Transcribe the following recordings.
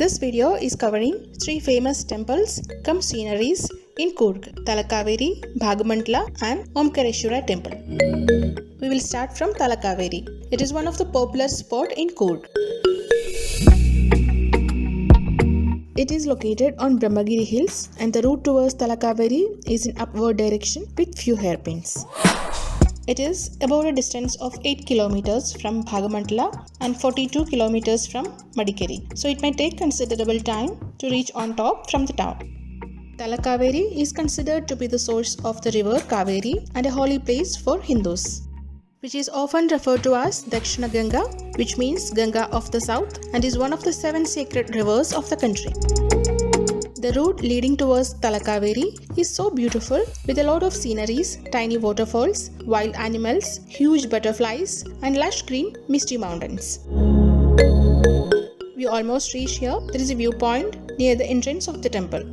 This video is covering 3 famous temples cum sceneries in Coorg: Talacauvery, Bhagamandala and Omkareshwara temple. We will start from Talacauvery. It is one of the popular spots in Coorg. It is located on Brahmagiri hills and the route towards Talacauvery is in upward direction with few hairpins. It is about a distance of 8 kilometers from Bhagamandala and 42 kilometers from Madikeri, so it may take considerable time to reach on top from the town. Talacauvery is considered to be the source of the river Kaveri and a holy place for Hindus, which is often referred to as Dakshina Ganga, which means Ganga of the south, and is one of the 7 sacred rivers of the country. The route leading towards Talacauvery is so beautiful with a lot of sceneries, tiny waterfalls, wild animals, huge butterflies and lush green misty mountains. We almost reach here. There is a viewpoint near the entrance of the temple.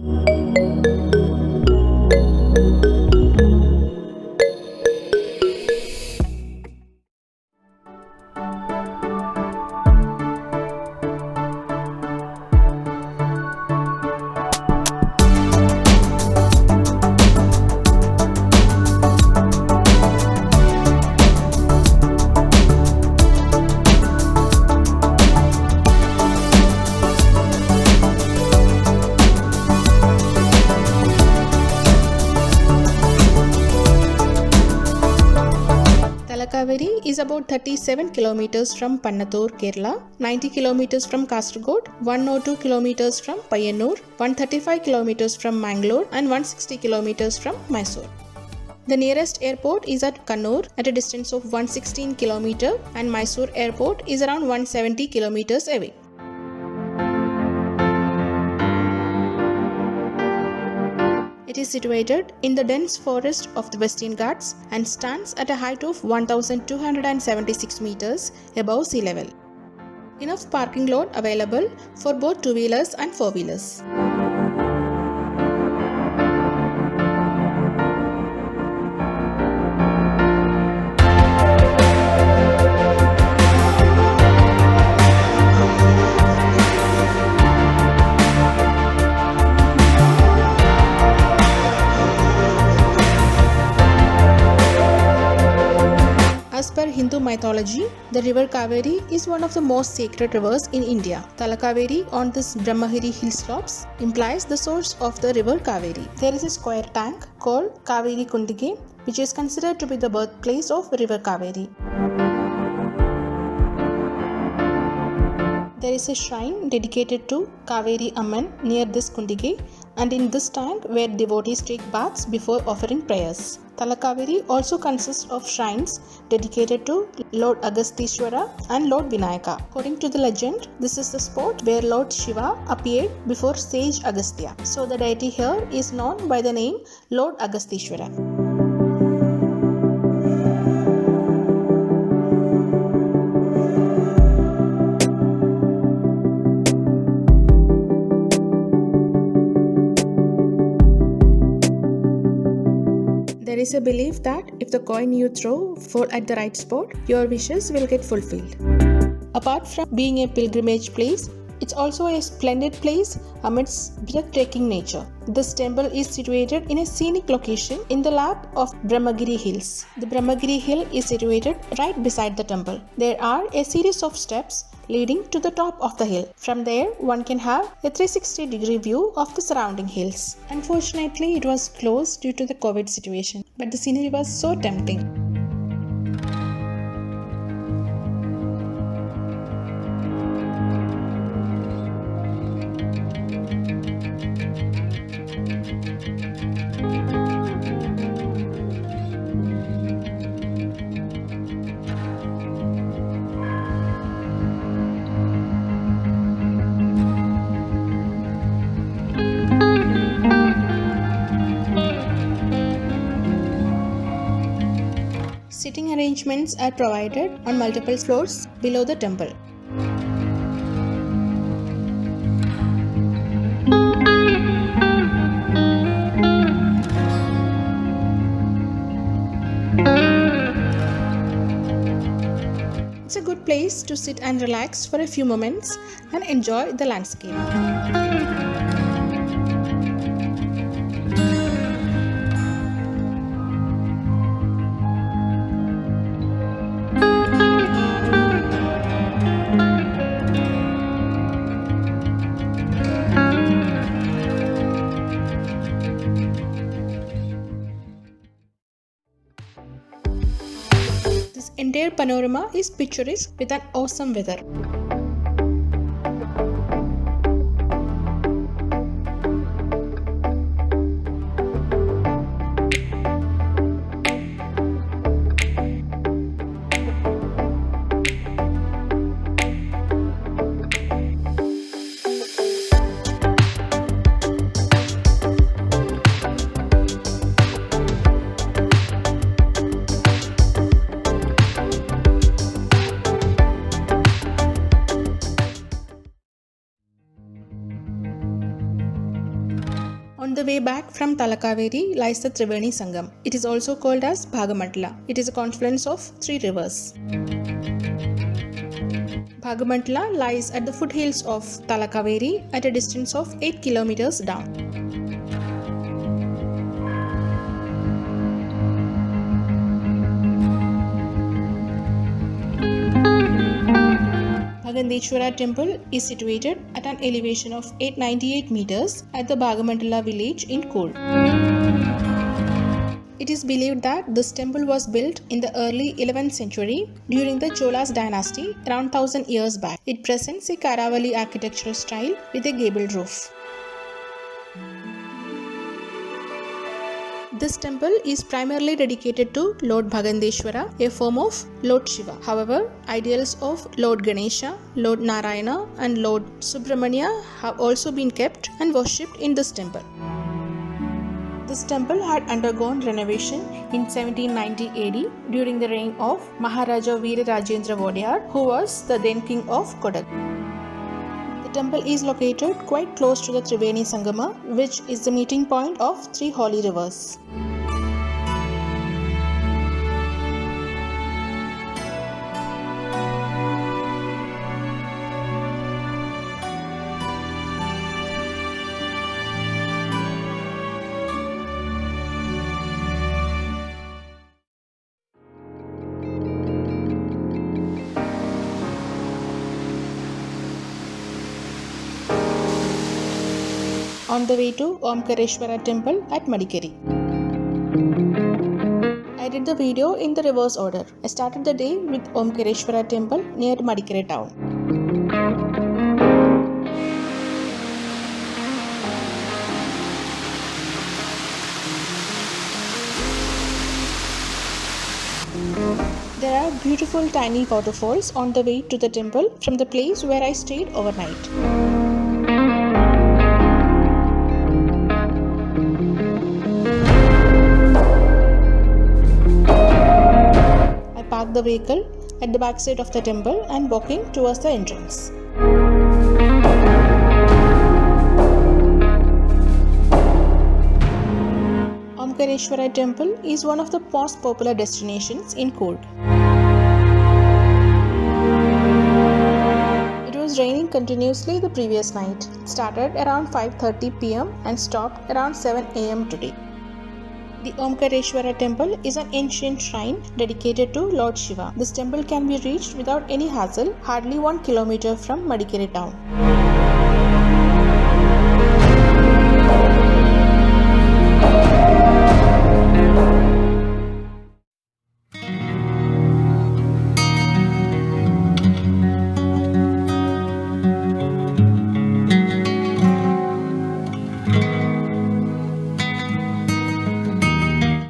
Talacauvery is about 37 kilometers from Pannattur, Kerala, 90 kilometers from Kasaragod, 102 kilometers from Payyanur, 135 kilometers from Mangalore and 160 kilometers from Mysore. The nearest airport is at Kannur at a distance of 116 kilometers and Mysore airport is around 170 kilometers away. It is situated in the dense forest of the Western Ghats and stands at a height of 1276 meters above sea level. Enough parking lot available for both 2-wheelers and 4-wheelers. As per Hindu mythology, the river Kaveri is one of the most sacred rivers in India. Talacauvery on this Brahmagiri hill slopes implies the source of the river Kaveri. There is a square tank called Kaveri Kundige, which is considered to be the birthplace of river Kaveri. There is a shrine dedicated to Kaveri Amman near this Kundige, and in this tank where devotees take baths before offering prayers. Talacauvery also consists of shrines dedicated to Lord Agasthyeshwara and Lord Vinayaka. According to the legend, this is the spot where Lord Shiva appeared before sage Agastya. So the deity here is known by the name Lord Agasthyeshwara. There is a belief that if the coin you throw falls at the right spot, your wishes will get fulfilled. Apart from being a pilgrimage place, it's also a splendid place amidst breathtaking nature. This temple is situated in a scenic location in the lap of Brahmagiri hills. The Brahmagiri hill is situated right beside the temple. There are a series of steps leading to the top of the hill. From there, one can have a 360-degree view of the surrounding hills. Unfortunately, it was closed due to the COVID situation, but the scenery was so tempting. Sitting arrangements are provided on multiple floors below the temple. It's a good perfect place to sit and relax for a few moments and enjoy the landscape. This entire panorama is picturesque with an awesome weather. On the way back from Talacauvery lies the Triveni Sangam. It is also called as Bhagamandala. It is a confluence of 3 rivers. Bhagamandala lies at the foothills of Talacauvery at a distance of 8 kilometers down. Bhagandeshwara temple is situated at an elevation of 898 meters at the Bhagamandala village in Coorg. It is believed that this temple was built in the early 11th century during the Cholas dynasty around 1000 years back. It presents a Karavali architectural style with a gabled roof. This temple is primarily dedicated to Lord Bhagandeshwara, a form of Lord Shiva. However, ideals of Lord Ganesha, Lord Narayana and Lord Subramanya have also been kept and worshipped in this temple. This temple had undergone renovation in 1790 AD during the reign of Maharaja Veera Rajendra Wadiyar, who was the then king of Coorg. The temple is located quite close to the Triveni Sangama, which is the meeting point of 3 holy rivers. On the way to Omkareshwara temple at Madikeri. I did the video in the reverse order. I started the day with Omkareshwara temple near Madikeri town. There are beautiful tiny waterfalls on the way to the temple from the place where I stayed overnight. The vehicle at the back side of the temple and walking towards the entrance. Omkareshwara temple is one of the most popular destinations in Coorg. It was raining continuously the previous night. It started around 5:30 p.m. and stopped around 7 a.m. today. The Omkareshwara temple is an ancient shrine dedicated to Lord Shiva. This temple can be reached without any hassle, hardly 1 kilometer from Madikeri town.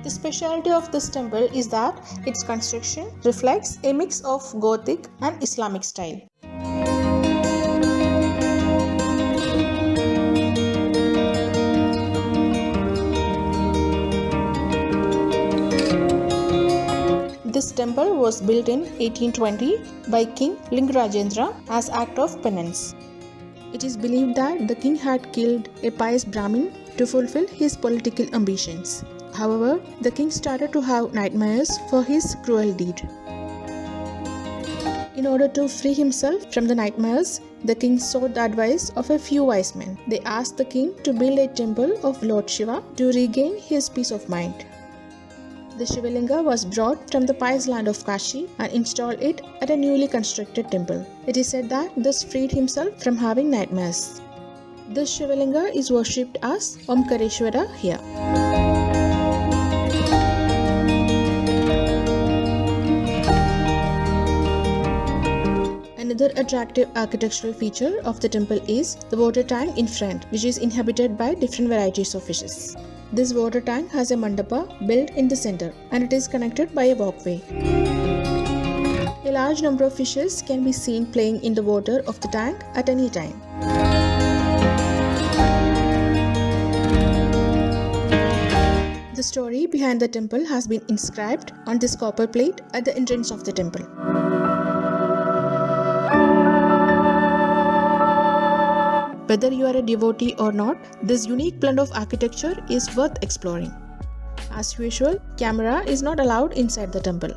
The speciality of this temple is that its construction reflects a mix of Gothic and Islamic style. This temple was built in 1820 by King Lingarajendra as act of penance. It is believed that the king had killed a pious Brahmin to fulfill his political ambitions. However, the king started to have nightmares for his cruel deed. In In order to free himself from the nightmares, the king sought the advice of a few wise men. They asked the king to build a temple of Lord Shiva to regain his peace of mind. The Shivalinga was brought from the pious land of Kashi and installed it at a newly constructed temple. It is said that this freed himself from having nightmares. This Shivalinga is worshipped as Omkareshwara here. Another attractive architectural feature of the temple is the water tank in front, which is inhabited by different varieties of fishes. This water tank has a mandapa built in the center and it is connected by a walkway. A large number of fishes can be seen playing in the water of the tank at any time. The story behind the temple has been inscribed on this copper plate at the entrance of the temple. Whether you are a devotee or not, this unique blend of architecture is worth exploring. As usual, camera is not allowed inside the temple.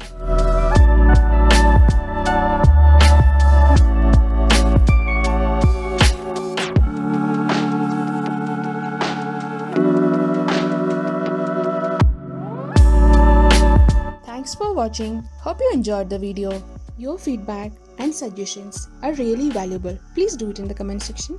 Thanks for watching. Hope you enjoyed the video. Your feedback and suggestions are really valuable. Please do it in the comment section.